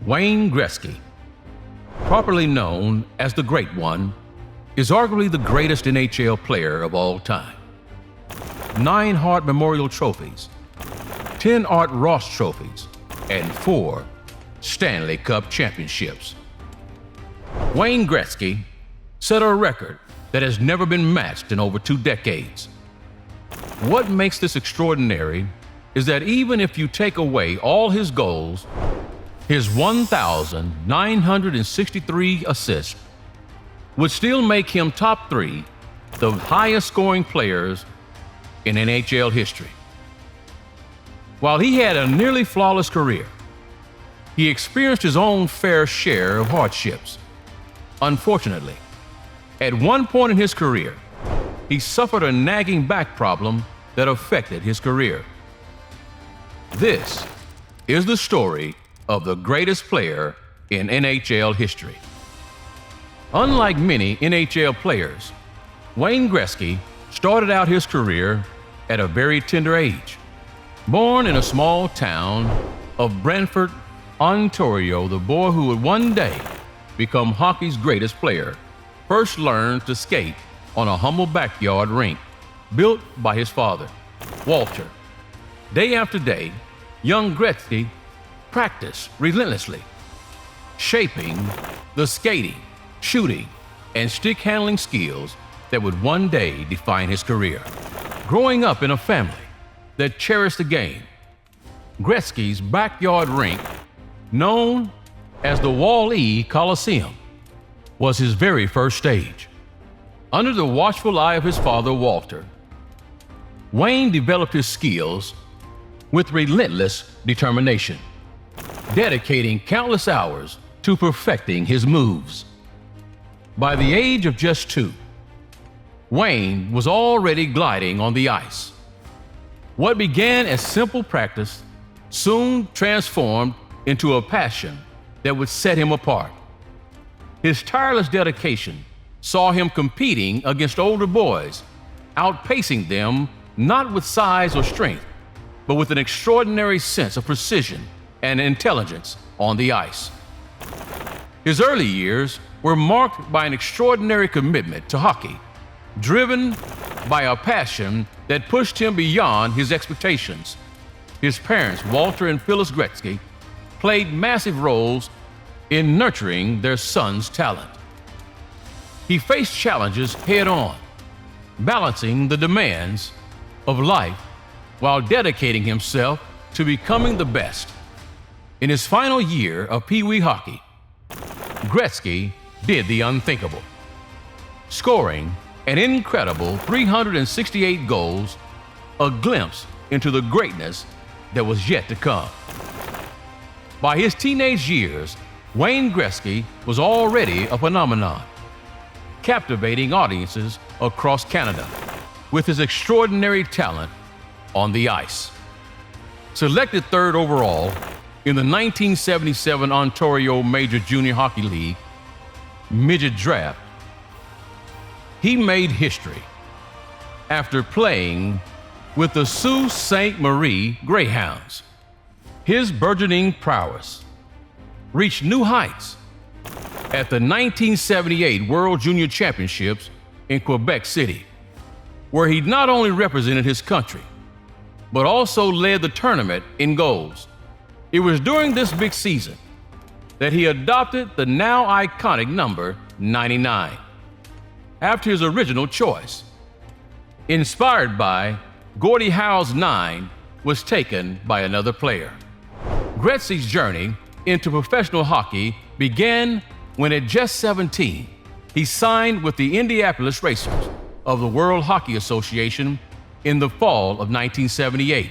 Wayne Gretzky, properly known as the Great One, is arguably the greatest NHL player of all time. 9 Hart Memorial trophies, 10 Art Ross trophies, and 4 Stanley Cup championships. Wayne Gretzky set a record that has never been matched in over 2 decades. What makes this extraordinary is that even if you take away all his goals, his 1,963 assists would still make him top 3, the highest scoring players in NHL history. While he had a nearly flawless career, he experienced his own fair share of hardships. Unfortunately, at one point in his career, he suffered a nagging back problem that affected his career. This is the story of the greatest player in NHL history. Unlike many NHL players, Wayne Gretzky started out his career at a very tender age. Born in a small town of Brantford, Ontario, the boy who would one day become hockey's greatest player first learned to skate on a humble backyard rink built by his father, Walter. Day after day, young Gretzky practiced relentlessly, shaping the skating, shooting, and stick handling skills that would one day define his career. Growing up in a family that cherished the game, Gretzky's backyard rink, known as the Wall-E Coliseum, was his very first stage. Under the watchful eye of his father, Walter, Wayne developed his skills with relentless determination, dedicating countless hours to perfecting his moves. By the age of just 2, Wayne was already gliding on the ice. What began as simple practice soon transformed into a passion that would set him apart. His tireless dedication saw him competing against older boys, outpacing them not with size or strength, but with an extraordinary sense of precision and intelligence on the ice. His early years were marked by an extraordinary commitment to hockey, driven by a passion that pushed him beyond his expectations. His parents, Walter and Phyllis Gretzky, played massive roles in nurturing their son's talent. He faced challenges head-on, balancing the demands of life while dedicating himself to becoming the best. In his final year of Pee Wee hockey, Gretzky did the unthinkable, scoring an incredible 368 goals, a glimpse into the greatness that was yet to come. By his teenage years, Wayne Gretzky was already a phenomenon, captivating audiences across Canada with his extraordinary talent on the ice. Selected 3rd overall in the 1977 Ontario Major Junior Hockey League Midget Draft, he made history after playing with the Sault Ste. Marie Greyhounds. His burgeoning prowess reached new heights at the 1978 World Junior Championships in Quebec City, where he not only represented his country, but also led the tournament in goals. It was during this big season that he adopted the now iconic number 99, after his original choice. Inspired by Gordie Howe's 9 was taken by another player. Gretzky's journey into professional hockey began when at just 17, he signed with the Indianapolis Racers of the World Hockey Association in the fall of 1978.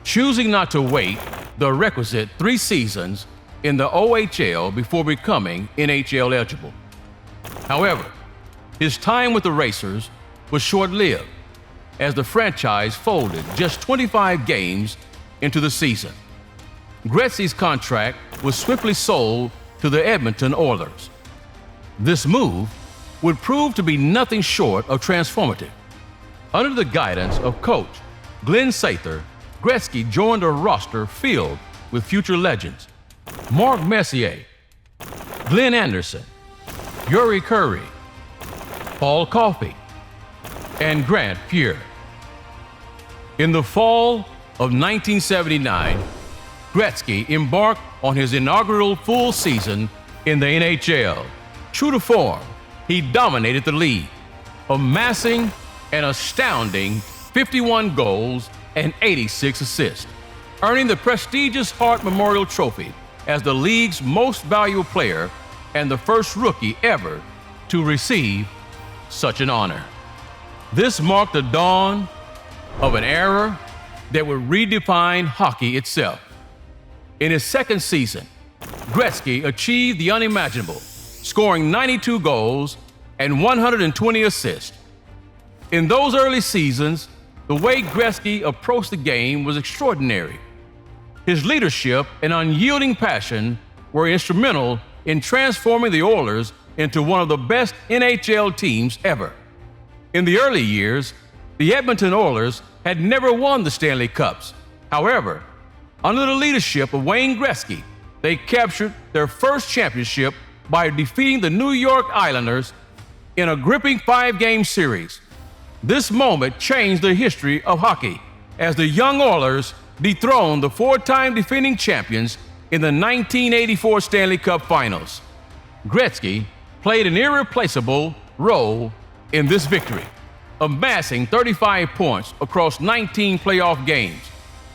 Choosing not to wait the requisite 3 seasons in the OHL before becoming NHL eligible. However, his time with the Racers was short-lived, as the franchise folded just 25 games into the season. Gretzky's contract was swiftly sold to the Edmonton Oilers. This move would prove to be nothing short of transformative. Under the guidance of coach Glenn Sather, Gretzky joined a roster filled with future legends, Mark Messier, Glenn Anderson, Yuri Curry, Paul Coffey, and Grant Fuhr. In the fall of 1979, Gretzky embarked on his inaugural full season in the NHL. True to form, he dominated the league, amassing an astounding 51 goals and 86 assists, earning the prestigious Hart Memorial Trophy as the league's most valuable player and the first rookie ever to receive such an honor. This marked the dawn of an era that would redefine hockey itself. In his second season, Gretzky achieved the unimaginable, scoring 92 goals and 120 assists. In those early seasons, the way Gretzky approached the game was extraordinary. His leadership and unyielding passion were instrumental in transforming the Oilers into one of the best NHL teams ever. In the early years, the Edmonton Oilers had never won the Stanley Cups. However, under the leadership of Wayne Gretzky, they captured their first championship by defeating the New York Islanders in a gripping 5-game series. This moment changed the history of hockey as the young Oilers dethroned the 4-time defending champions in the 1984 Stanley Cup Finals. Gretzky played an irreplaceable role in this victory, amassing 35 points across 19 playoff games,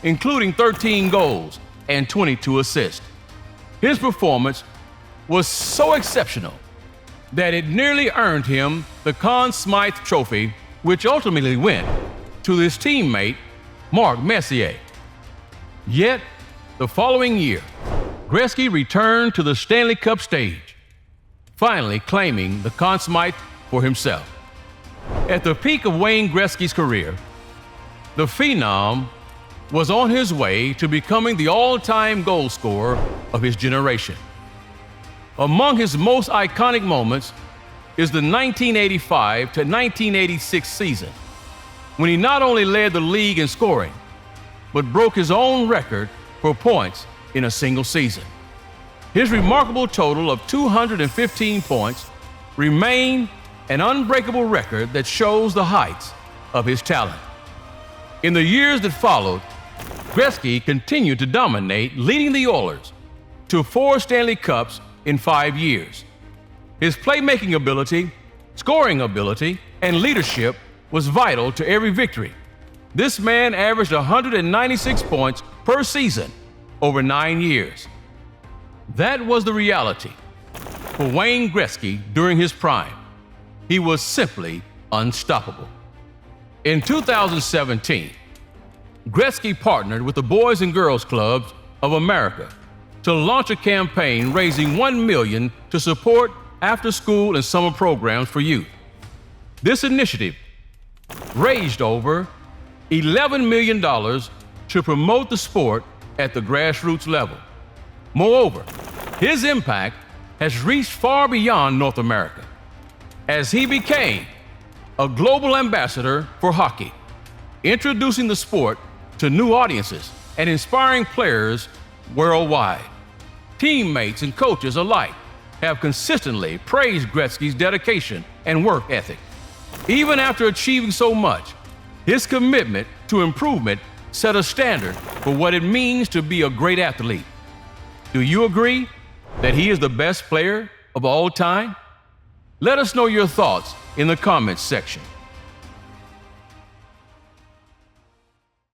including 13 goals and 22 assists. His performance was so exceptional that it nearly earned him the Conn Smythe Trophy, which ultimately went to his teammate, Mark Messier. Yet, the following year, Gretzky returned to the Stanley Cup stage, finally claiming the Conn Smythe for himself. At the peak of Wayne Gretzky's career, the Phenom was on his way to becoming the all-time goal scorer of his generation. Among his most iconic moments is the 1985 to 1986 season, when he not only led the league in scoring, but broke his own record for points in a single season. His remarkable total of 215 points remained an unbreakable record that shows the heights of his talent. In the years that followed, Gretzky continued to dominate, leading the Oilers to 4 Stanley Cups in 5 years. His playmaking ability, scoring ability, and leadership was vital to every victory. This man averaged 196 points per season over 9 years. That was the reality for Wayne Gretzky during his prime. He was simply unstoppable. In 2017, Gretzky partnered with the Boys and Girls Clubs of America to launch a campaign raising $1 million to support after-school and summer programs for youth. This initiative raised over $11 million to promote the sport at the grassroots level. Moreover, his impact has reached far beyond North America, as he became a global ambassador for hockey, introducing the sport to new audiences and inspiring players worldwide. Teammates and coaches alike have consistently praised Gretzky's dedication and work ethic. Even after achieving so much, his commitment to improvement set a standard for what it means to be a great athlete. Do you agree that he is the best player of all time? Let us know your thoughts in the comments section.